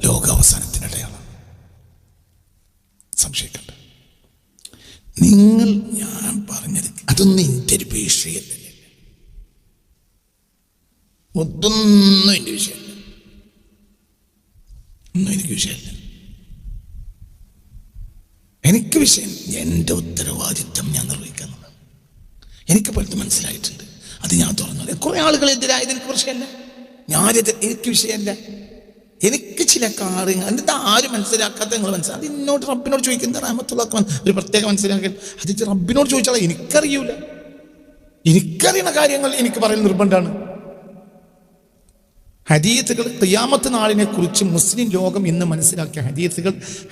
ലോകാവസാനത്തിനിടയാണ്, സംശയിക്കണ്ട. നിങ്ങൾ ഞാൻ പറഞ്ഞത് അതൊന്നും എൻ്റെ ഒരു വിഷയം തന്നെ, ഒന്നും എൻ്റെ വിഷയമല്ല, ഒന്നും എനിക്ക് വിഷയമല്ല. എനിക്ക് വിഷയം എൻ്റെ ഉത്തരവാദിത്വം ഞാൻ നിർവഹിക്കാന്നുള്ളതാണ്. എനിക്ക് പലതും മനസ്സിലായിട്ടുണ്ട്, അത് ഞാൻ തുറന്നു. കുറെ ആളുകൾ എതിരായത് എനിക്ക് പ്രശ്നമല്ല, എനിക്ക് വിഷയമല്ല. എനിക്ക് ചില കാര്യങ്ങൾ എന്നിട്ട് ആരും മനസ്സിലാക്കാത്ത നിങ്ങൾ മനസ്സിലാക്കി, അത് എന്നോട് റബ്ബിനോട് ചോദിക്കുന്നത് റഹ്മത്തുള്ളാഹി ഒരു പ്രത്യേകം മനസ്സിലാക്കൽ. അത് റബ്ബിനോട് ചോദിച്ചാൽ എനിക്കറിയൂല. എനിക്കറിയുന്ന കാര്യങ്ങൾ എനിക്ക് പറയുന്ന നിർബന്ധമാണ്. ഹദീത്തുകൾ ഖിയാമത്ത് നാളിനെ കുറിച്ച് മുസ്ലിം ലോകം ഇന്ന് മനസ്സിലാക്കിയ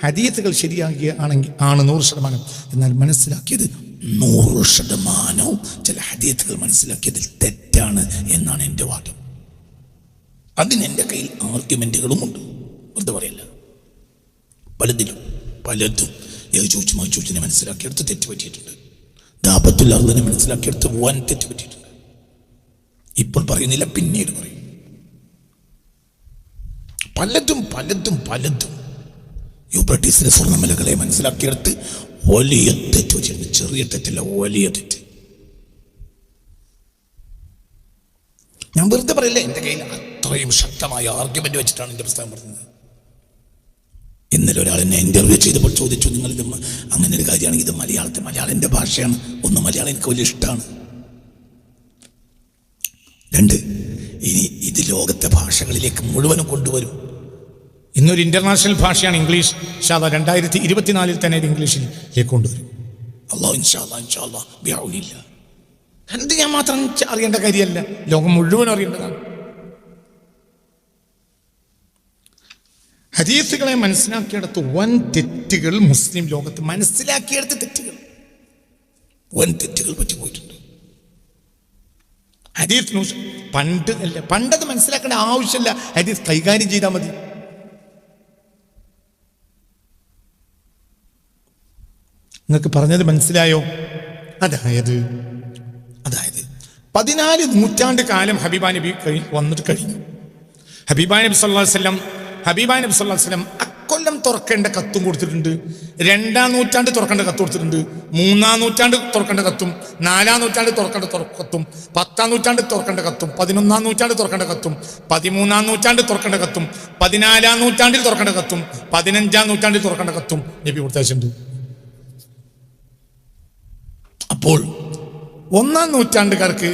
ഹദീത്തുകൾ ശരിയാകിയ ആണ് 100%. എന്നാൽ മനസ്സിലാക്കിയത് 100% ചില ഹദീത്തുകൾ മനസ്സിലാക്കിയതിൽ തെറ്റാണ് എന്നാണ് എൻ്റെ വാദം. അതിന് എൻ്റെ കയ്യിൽ ആർഗ്യുമെന്റുകളുമുണ്ട്, വെറുതെ പറയല്ല. പലതും ചോദിച്ചിനെ മനസ്സിലാക്കിയെടുത്ത് തെറ്റ് പറ്റിയിട്ടുണ്ട്. ദാബത്തുൽ അർദിനെ മനസ്സിലാക്കിയെടുത്ത് വൻ തെറ്റ് പറ്റിയിട്ടുണ്ട്. ഇപ്പോൾ പറയുന്നില്ല, പിന്നീട് പറയും. പലതും യൂബ്രട്ടീസിലെ സ്വർണ്ണമലകളെ മനസ്സിലാക്കിയെടുത്ത് വലിയ തെറ്റ് പറ്റിയിട്ടുണ്ട്. ചെറിയ തെറ്റല്ല, വലിയ തെറ്റ്. ഞാൻ വെറുതെ പറയില്ല, എൻ്റെ കയ്യിൽ ഇത്രയും ശക്തമായ ആർഗ്യുമെന്റ് വെച്ചിട്ടാണ് എൻ്റെ പുസ്തകം പറഞ്ഞത്. ഇന്നലെ ഒരാൾ എന്നെ ഇന്റർവ്യൂ ചെയ്തപ്പോൾ ചോദിച്ചു, നിങ്ങളിത് അങ്ങനെ ഒരു കാര്യമാണെങ്കിൽ ഇത് മലയാളം എൻ്റെ ഭാഷയാണ്. ഒന്ന്, മലയാളം എനിക്ക് വലിയ ഇഷ്ടമാണ്. 2, ഇനി ഇത് ലോകത്തെ ഭാഷകളിലേക്ക് മുഴുവനും കൊണ്ടുവരും. ഇന്നൊരു ഇന്റർനാഷണൽ ഭാഷയാണ് ഇംഗ്ലീഷ്. ഇൻഷാ അല്ലാഹ് 2024 തന്നെ ഇത് ഇംഗ്ലീഷിലേക്ക് കൊണ്ടുവരും. അല്ലാഹു ഇൻഷാ അല്ലാഹ് ബിഔനില്ല. എന്ത് ഞാൻ മാത്രം അറിയേണ്ട കാര്യമല്ല, ലോകം മുഴുവൻ അറിയേണ്ടതാണ്. ഹദീസുകളെ മനസ്സിലാക്കിയെടുത്ത് വൻ തെറ്റുകൾ മുസ്ലിം ലോകത്ത് മനസ്സിലാക്കിയെടുത്ത് തെറ്റുകൾ, വൻ തെറ്റുകൾ പറ്റിപ്പോയിട്ടുണ്ട്. ഹദീസ് പണ്ടത് മനസ്സിലാക്കേണ്ട ആവശ്യമില്ല, ഹദീസ് കൈകാര്യം ചെയ്താൽ മതി. നിങ്ങൾക്ക് പറഞ്ഞത് മനസ്സിലായോ? അതായത് 14 നൂറ്റാണ്ട് കാലം ഹബീബാ നബി വന്നിട്ട് കഴിഞ്ഞു. ഹബീബാ നബി സല്ലല്ലാഹു അലൈഹി വസല്ലം അക്കൊല്ലം തുറക്കേണ്ട കത്തും കൊടുത്തിട്ടുണ്ട്, 2-ാം നൂറ്റാണ്ട് തുറക്കേണ്ട കത്ത് കൊടുത്തിട്ടുണ്ട്, 3-ാം നൂറ്റാണ്ട് തുറക്കേണ്ട കത്തും, 4-ാം നൂറ്റാണ്ട് തുറക്കേണ്ട കത്തും, 10-ാം നൂറ്റാണ്ട് തുറക്കേണ്ട കത്തും, 11-ാം നൂറ്റാണ്ട് തുറക്കേണ്ട കത്തും, 13-ാം നൂറ്റാണ്ട് തുറക്കേണ്ട കത്തും, 14-ാം നൂറ്റാണ്ടിൽ തുറക്കേണ്ട കത്തും, 15-ാം നൂറ്റാണ്ടിൽ തുറക്കേണ്ട കത്തും നബി കൊടുത്തയച്ചിട്ടുണ്ട്. അപ്പോൾ 1-ാം നൂറ്റാണ്ടുകാർക്ക്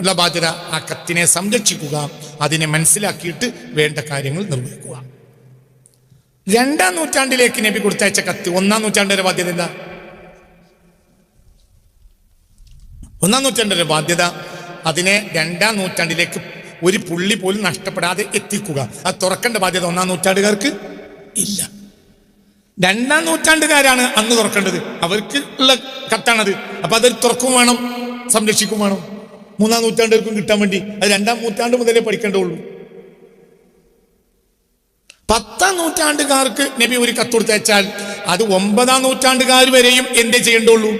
ഉള്ള ബാധ്യത ആ കത്തിനെ സംരക്ഷിക്കുക, അതിനെ മനസ്സിലാക്കിയിട്ട് വേണ്ട കാര്യങ്ങൾ നിർവഹിക്കുക. 2-ാം നൂറ്റാണ്ടിലേക്ക് നബി കൊടുത്തയച്ച കത്ത് 1-ാം നൂറ്റാണ്ടിന്റെ ബാധ്യത എന്താ? 1-ാം നൂറ്റാണ്ടിന്റെ ബാധ്യത അതിനെ 2-ാം നൂറ്റാണ്ടിലേക്ക് ഒരു പുള്ളി പോലും നഷ്ടപ്പെടാതെ എത്തിക്കുക. അത് തുറക്കേണ്ട ബാധ്യത 1-ാം നൂറ്റാണ്ടുകാർക്ക് ഇല്ല. 2-ാം നൂറ്റാണ്ടുകാരാണ് അന്ന് തുറക്കേണ്ടത്, അവർക്ക് ഉള്ള കത്താണത്. അപ്പൊ അതൊരു തുറക്കും വേണം, സംരക്ഷിക്കും വേണം. 3-ാം നൂറ്റാണ്ടുകാർക്കും കിട്ടാൻ വേണ്ടി അത് 2-ാം നൂറ്റാണ്ട് മുതലേ പഠിക്കേണ്ടുള്ളൂ. 10-ാം നൂറ്റാണ്ടുകാർക്ക് നബി ഒരു കത്ത് കൊടുത്തയച്ചാൽ അത് 9-ാം നൂറ്റാണ്ടുകാർ വരെയും എന്തേ ചെയ്യേണ്ടുള്ളൂ?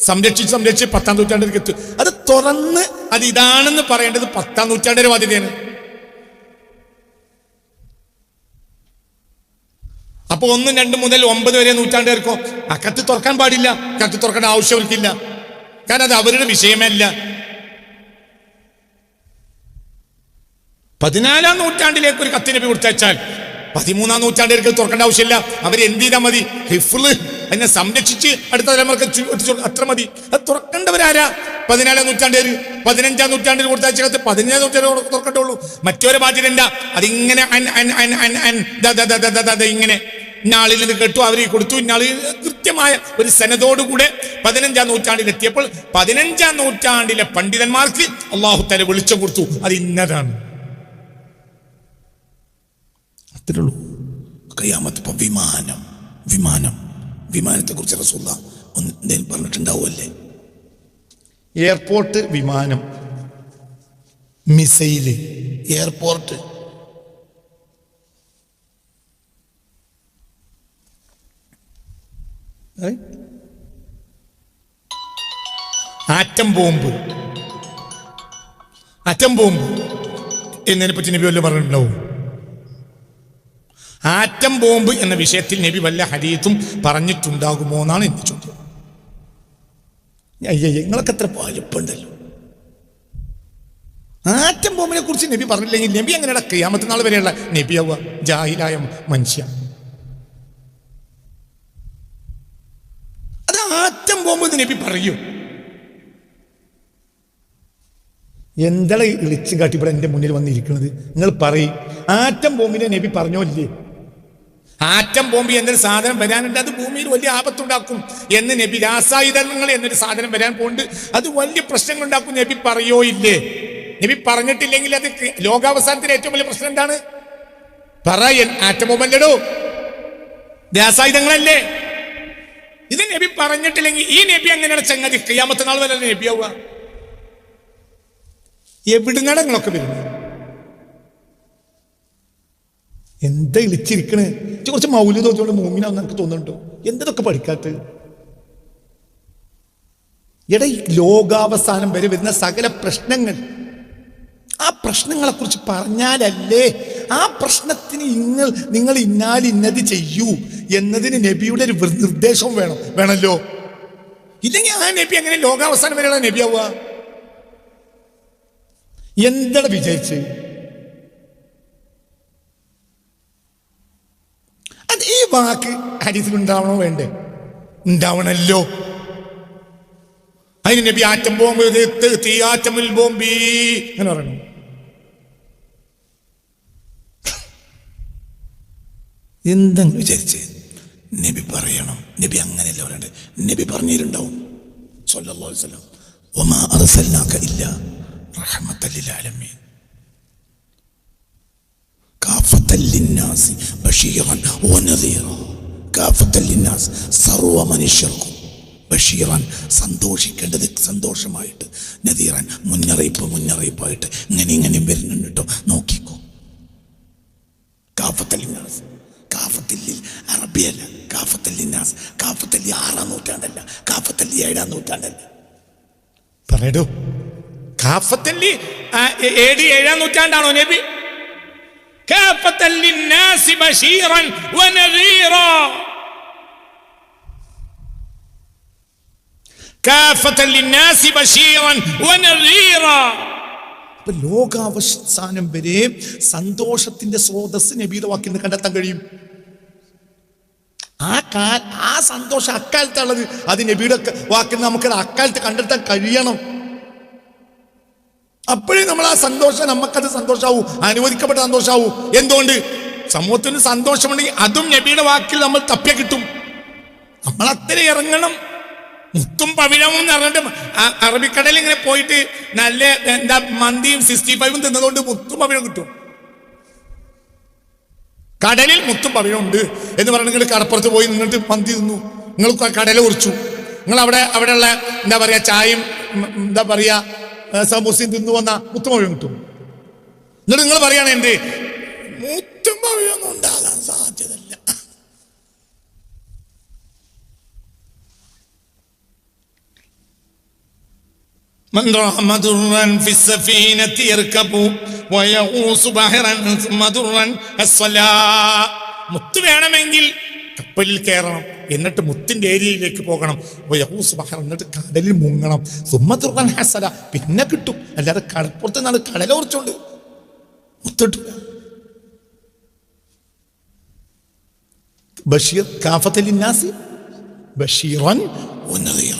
സംരക്ഷിച്ച് 10-ാം നൂറ്റാണ്ടിലേക്ക് എത്തും. അത് തുറന്ന് അത് ഇതാണെന്ന് പറയേണ്ടത് 10-ാം നൂറ്റാണ്ടിന്റെ ബാധ്യതയാണ്. അപ്പൊ 1, 2 മുതൽ 9 വരെ നൂറ്റാണ്ടുകാർക്കോ ആ കത്ത് തുറക്കാൻ പാടില്ല, കത്ത് തുറക്കേണ്ട ആവശ്യം അവർക്കില്ല, കാരണം അത് അവരുടെ വിഷയമല്ല. 14-ാം നൂറ്റാണ്ടിലേക്ക് ഒരു കത്ത് നബി കൊടുത്തയച്ചാൽ 13-ാം നൂറ്റാണ്ടിലേക്ക് തുറക്കേണ്ട ആവശ്യമില്ല. അവർ എന്ത് ചെയ്താൽ മതി? ഹിഫ്ള്, അതിനെ സംരക്ഷിച്ച് അടുത്ത തലമുറക്ക് അത്ര മതി. അത് തുറക്കേണ്ടവരാരാ? 14-ാം നൂറ്റാണ്ടുകാർ. 15-ാം നൂറ്റാണ്ടിൽ കൊടുത്തയച്ച കത്ത് 15-ാം നൂറ്റാണ്ടിൽ തുറക്കേണ്ടുള്ളൂ. മറ്റൊരു ബാധ്യത എന്താ? അതിങ്ങനെ ഇങ്ങനെ ഇന്നാളിൽ നിന്ന് കേട്ടു, അവർ കൊടുത്തു, ഇന്നാളിൽ കൃത്യമായ ഒരു സനദോടുകൂടെ 15-ാം നൂറ്റാണ്ടിൽ എത്തിയപ്പോൾ 15-ാം നൂറ്റാണ്ടിലെ പണ്ഡിതന്മാർക്ക് അല്ലാഹു തആല വെളിച്ചം കൊടുത്തു, അത് ഇന്നതാണ്. അത്രേ ഉള്ളൂ. ഖിയാമത്ത്. ഇപ്പൊ വിമാനത്തെ കുറിച്ച് റസൂലുള്ളാഹി എന്തെങ്കിലും പറഞ്ഞിട്ടുണ്ടാവുമല്ലേ? എയർപോർട്ട്, വിമാനം, മിസൈല്, എയർപോർട്ട്, ആറ്റം ബോംബ് എന്നതിനെ പറ്റി നബി വല്ല പറഞ്ഞിട്ടുണ്ടാവും? ആറ്റം ബോംബ് എന്ന വിഷയത്തിൽ നബി വല്ല ഹദീസും പറഞ്ഞിട്ടുണ്ടാകുമോ എന്നാണ് എന്റെ ചോദ്യം. നിങ്ങളൊക്കെ എത്ര വലുപ്പുണ്ടല്ലോ. ആറ്റം ബോംബിനെ കുറിച്ച് നബി പറഞ്ഞില്ലെങ്കിൽ നബി എങ്ങനെയാണ് ഖിയാമത്ത് നാൾ വരെയുള്ള നബിയാവുക? ജാഹിലായ മനുഷ്യ. അത് ആറ്റം ബോംബ് എന്ന് നബി പറയൂ? എന്താണ് വിളിച്ച് കാട്ടിവിടെ എൻ്റെ മുന്നിൽ വന്നിരിക്കുന്നത്? നിങ്ങൾ പറയും, ആറ്റം ബോംബിനെ നബി പറഞ്ഞോ ഇല്ലേ? ആറ്റം ബോംബ് എന്നൊരു സാധനം വരാനുണ്ട്, അത് ഭൂമിയിൽ വലിയ ആപത്തുണ്ടാക്കും എന്ന് നബി. രാസായുധങ്ങൾ എന്നൊരു സാധനം വരാൻ പോകുന്നുണ്ട്, അത് വലിയ പ്രശ്നങ്ങൾ ഉണ്ടാക്കും നബി പറയോ ഇല്ലേ? നബി പറഞ്ഞിട്ടില്ലെങ്കിൽ അത് ലോകാവസാനത്തിന് ഏറ്റവും വലിയ പ്രശ്നം എന്താണ്? പറയാൻ ആറ്റം ബോംബല്ലടോ, രാസായുധങ്ങളല്ലേ? ഇത് നബി പറഞ്ഞിട്ടില്ലെങ്കിൽ ഈ നബി അങ്ങനെയാണ് ചങ്ങാതി ഖിയാമത്ത് നാൾ വരെ നബിയാവുക? എവിടുന്നാണ് നിങ്ങളൊക്കെ വരുന്നത്? എന്താ ഇളിച്ചിരിക്കണേ? കുറച്ച് മൗലിക തോന്നിയോണ്ട് മൂമിനാന്ന് എനിക്ക് തോന്നുന്നുണ്ടോ? എന്തൊക്കെ പഠിക്കാത്ത എടാ, ഈ ലോകാവസാനം വരെ വരുന്ന സകല പ്രശ്നങ്ങൾ, ആ പ്രശ്നങ്ങളെ കുറിച്ച് പറഞ്ഞാലല്ലേ ആ പ്രശ്നത്തിന് നിങ്ങൾ ഇന്നത് ചെയ്യൂ എന്നതിന് നബിയുടെ ഒരു നിർദ്ദേശവും വേണമല്ലോ. ഇല്ലെങ്കിൽ ആ നബി അങ്ങനെ ലോകാവസാനം വരെയുള്ള നബിയാവുക? എന്താണ് വിചാരിച്ച്? വാക്ക് ഹദീസിൽ ഉണ്ടാവണോ വേണ്ടേ? ഉണ്ടാവണല്ലോ. അതിന് നബി ആറ്റം ബോംബ് തീയാറ്റമിൽ ബോംബി എന്ന് പറയണം. എന്തെങ്കിലും വിചാരിച്ച് നബി പറയണം. നബി അങ്ങനെയല്ല പറയണ്ടേ. നബി പറഞ്ഞിട്ടുണ്ടാവും സ്വല്ലല്ലാഹു അലൈഹി വസല്ലം, വമാ അർസൽനാക ഇല്ലാ റഹ്മത്തൽ ലിൽ ആലമീൻ കാഫത്തൽ ലിന്നാസി ബശീറൻ വനദീറ. കാഫത്തൽ ലിന്നാസ്, സർവ്വ മനുഷ്യർക്കും. ബഷീറാൻ, സന്തോഷിക്കേണ്ടത് സന്തോഷമായിട്ട്. നദീറാൻ, മുന്നറിയിപ്പായിട്ട്. ഇങ്ങനെ വരുന്നുണ്ട് കേട്ടോ, നോക്കിക്കോ. കാഫത്തൽ ലിന്നാസ്, കാഫത്തല്ലിൽ അറബിയല്ല, കാഫത്തല്ലിന്നാസ്. കാഫത്തല്ലി 6-ാം നൂറ്റാണ്ടല്ല, കാഫത്തല്ലി 7-ാം നൂറ്റാണ്ടല്ല. പറയടോ, കാഫത്തല്ലി AD 7-ാം നൂറ്റാണ്ടാണോ നബി? കാഫത്തല്ലിന്നാസി ബശീറൻ വനദീറ. കാഫത്തല്ലിന്നാസി ബശീറൻ വനദീറ. ലോകാവസാനം വരെ സന്തോഷത്തിന്റെ സ്രോതസ് നബിയുടെ വാക്കിൽ നിന്ന് കണ്ടെത്താൻ കഴിയും. ആ സന്തോഷം അക്കാലത്തുള്ളത് അത് നബിയുടെ വാക്കിൽ നമുക്ക് അക്കാലത്ത് കണ്ടെത്താൻ കഴിയണം. അപ്പോഴേ നമ്മൾ ആ സന്തോഷം, നമുക്കത് സന്തോഷമാവൂ, അനുവദിക്കപ്പെട്ട സന്തോഷമാവൂ. എന്തുകൊണ്ട്? സമൂഹത്തിന് സന്തോഷമുണ്ടെങ്കിൽ അതും നബിയുടെ വാക്കിൽ നമ്മൾ തപ്പിയ കിട്ടും. നമ്മൾ അത്ര ഇറങ്ങണം. മുത്തും പവിഴവും എന്ന് പറഞ്ഞിട്ട് അറബിക്കടലിൽ ഇങ്ങനെ പോയിട്ട് നല്ല മന്തിയും 65 തിന്നതുകൊണ്ട് മുത്തും പവിഴം കിട്ടും. കടലിൽ മുത്തും പവിഴം ഉണ്ട് എന്ന് പറഞ്ഞ് നിങ്ങൾ കടപ്പുറത്ത് പോയി നിന്നിട്ട് മന്തി തിന്നു, നിങ്ങൾ കടല കുറിച്ചു, നിങ്ങൾ അവിടെയുള്ള ചായയും സമൂസയും തിന്നു വന്ന മുത്തും പവിഴം കിട്ടും. എന്നിട്ട് നിങ്ങൾ പറയാണ് എന്റെ മുത്തും പവിഴൊന്നും ഉണ്ടാകാൻ സാധ്യതയില്ല. من رام درا في السفينة يركب ويغوص بحرا ثم درا الصلاة. മുത്ത് വേണമെങ്കിൽ കപ്പലിൽ കയറണം, എന്നിട്ട് മുത്തിന്റെ ഏരിയയിലേക്ക് പോകണം. വയഗൂസ് ബഹറൻ, എന്നിട്ട് കടലിൽ മുങ്ങണം. സുമ്മ ദുർറൻ ഹസല, പിന്നെ കിട്ടും. അല്ലാതെ കടപ്പുറത്ത് നിന്നാണ് കടല ഉറച്ചോണ്ട് മുത്തിട്ടു. ബഷീർ കാഫത്തൽ ലിന്നാസി ബഷീറൻ വനദീറ.